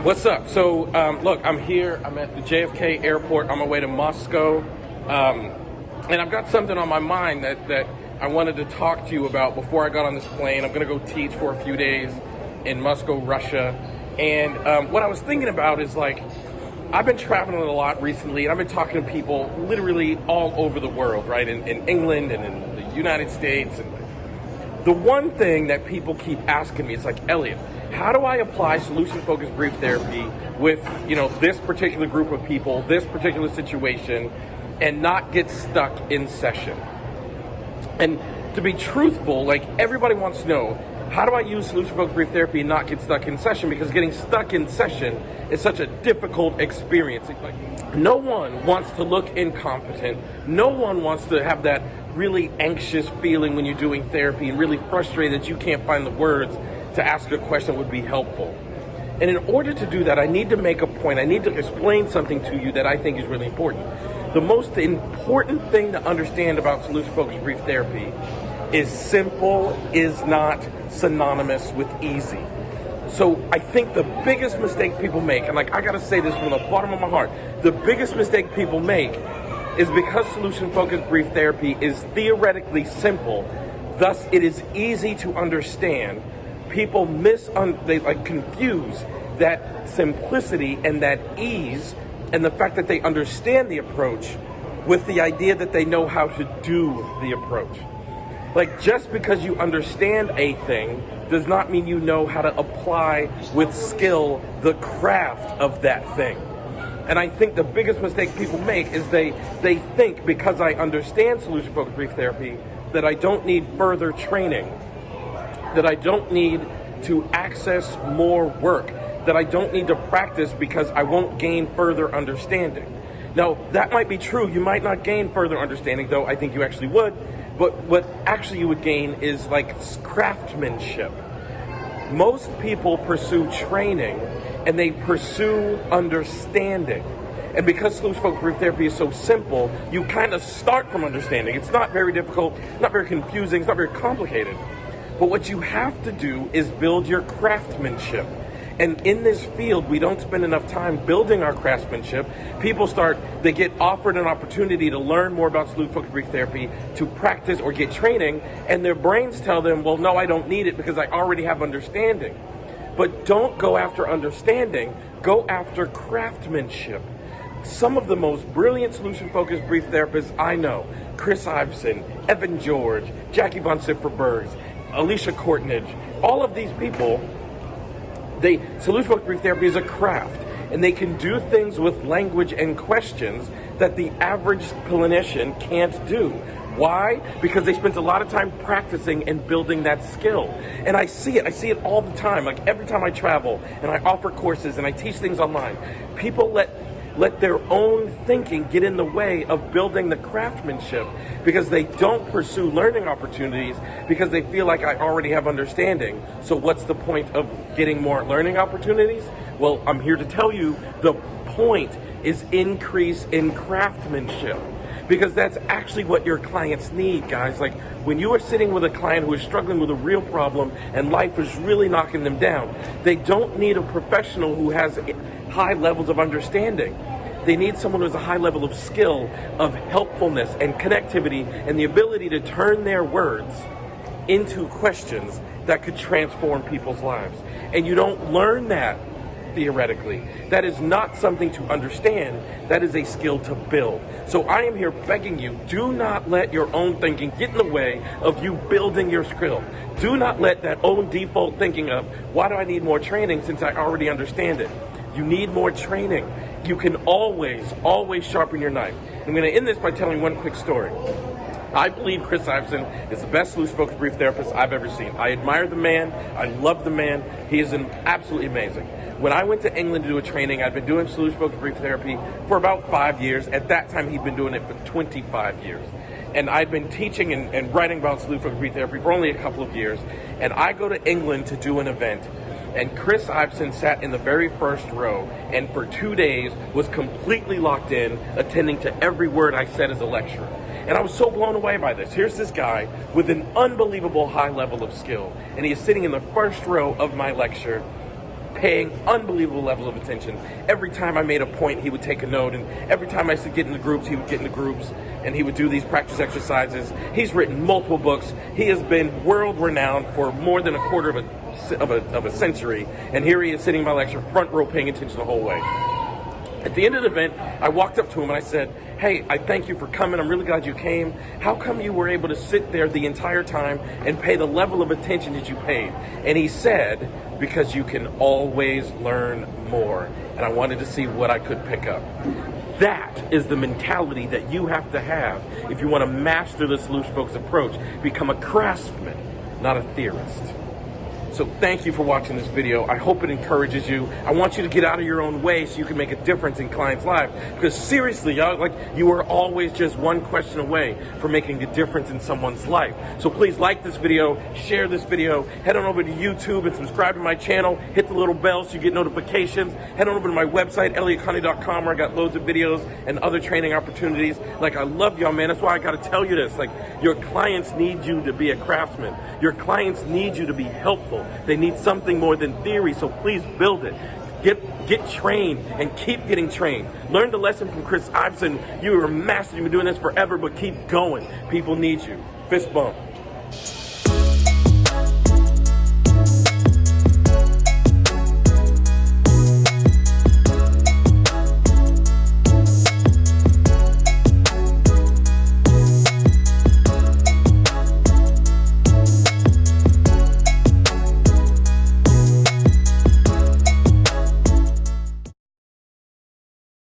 What's up? So, look, I'm here. I'm at the JFK airport on my way to Moscow. And I've got something on my mind that I wanted to talk to you about before I got on this plane. I'm going to go teach for a few days in Moscow, Russia. And what I was thinking about is, like, I've been traveling a lot recently, and I've been talking to people literally all over the world, right? In England and in the United States. And the one thing that people keep asking me is, like, Elliot, how do I apply solution-focused brief therapy with, this particular group of people, this particular situation, and not get stuck in session? And to be truthful, like, everybody wants to know, how do I use solution-focused brief therapy and not get stuck in session? Because getting stuck in session is such a difficult experience. Like, no one wants to look incompetent. No one wants to have that really anxious feeling when you're doing therapy and really frustrated that you can't find the words to ask a question that would be helpful. And in order to do that, I need to make a point. I need to explain something to you that I think is really important. The most important thing to understand about solution-focused brief therapy is simple is not synonymous with easy. So I think the biggest mistake people make, and like I gotta say this from the bottom of my heart, the biggest mistake people make is because solution-focused brief therapy is theoretically simple, thus it is easy to understand. People confuse that simplicity and that ease and the fact that they understand the approach with the idea that they know how to do the approach. Like, just because you understand a thing does not mean you know how to apply with skill the craft of that thing. And I think the biggest mistake people make is they think because I understand solution-focused brief therapy that I don't need further training, that I don't need to access more work, that I don't need to practice because I won't gain further understanding. Now, that might be true. You might not gain further understanding, though I think you actually would. But what actually you would gain is like craftsmanship. Most people pursue training and they pursue understanding. And because solution-focused brief therapy is so simple, you kind of start from understanding. It's not very difficult, not very confusing, it's not very complicated. But what you have to do is build your craftsmanship. And in this field, we don't spend enough time building our craftsmanship. People they get offered an opportunity to learn more about solution-focused brief therapy, to practice or get training, and their brains tell them, well, no, I don't need it because I already have understanding. But don't go after understanding, go after craftsmanship. Some of the most brilliant solution-focused brief therapists I know, Chris Iveson, Evan George, Jackie Von Sifferbergs, Alicia Courtnidge, all of these people, solution-focused brief therapy is a craft, and they can do things with language and questions that the average clinician can't do. Why? Because they spent a lot of time practicing and building that skill. And I see it all the time. Like, every time I travel and I offer courses and I teach things online, people let their own thinking get in the way of building the craftsmanship because they don't pursue learning opportunities because they feel like I already have understanding. So what's the point of getting more learning opportunities? Well, I'm here to tell you the point is increase in craftsmanship, because that's actually what your clients need, guys. Like, when you are sitting with a client who is struggling with a real problem and life is really knocking them down, they don't need a professional who has high levels of understanding. They need someone who has a high level of skill, of helpfulness and connectivity, and the ability to turn their words into questions that could transform people's lives. And you don't learn that theoretically. That is not something to understand. That is a skill to build. So I am here begging you, do not let your own thinking get in the way of you building your skill. Do not let that own default thinking of, why do I need more training since I already understand it? You need more training. You can always sharpen your knife. I'm going to end this by telling one quick story. I believe Chris Iveson is the best solution-focused brief therapist I've ever seen. I admire the man. I love the man. He is absolutely amazing. When I went to England to do a training, I'd been doing solution-focused brief therapy for about 5 years. At that time, he'd been doing it for 25 years. And I'd been teaching and writing about solution-focused brief therapy for only a couple of years. And I go to England to do an event. And Chris Iveson sat in the very first row and for 2 days was completely locked in, attending to every word I said as a lecturer. And I was so blown away by this. Here's this guy with an unbelievable high level of skill, and he is sitting in the first row of my lecture, paying unbelievable levels of attention. Every time I made a point, he would take a note, and every time I said get in the groups, he would get in the groups, and he would do these practice exercises. He's written multiple books. He has been world renowned for more than a quarter of a century, and here he is sitting in my lecture, front row, paying attention the whole way. At the end of the event, I walked up to him and I said, hey, I thank you for coming. I'm really glad you came. How come you were able to sit there the entire time and pay the level of attention that you paid? And he said, because you can always learn more. And I wanted to see what I could pick up. That is the mentality that you have to have if you want to master the solution-focused approach. Become a craftsman, not a theorist. So thank you for watching this video. I hope it encourages you. I want you to get out of your own way so you can make a difference in clients' lives. Because seriously, y'all, like, you are always just one question away from making a difference in someone's life. So please like this video, share this video, head on over to YouTube and subscribe to my channel. Hit the little bell so you get notifications. Head on over to my website, elliottconnie.com, where I got loads of videos and other training opportunities. Like, I love y'all, man. That's why I got to tell you this. Like, your clients need you to be a craftsman. Your clients need you to be helpful. They need something more than theory, so please build it. Get trained and keep getting trained. Learn the lesson from Chris Iveson. You are a master. You've been doing this forever, but keep going. People need you. Fist bump.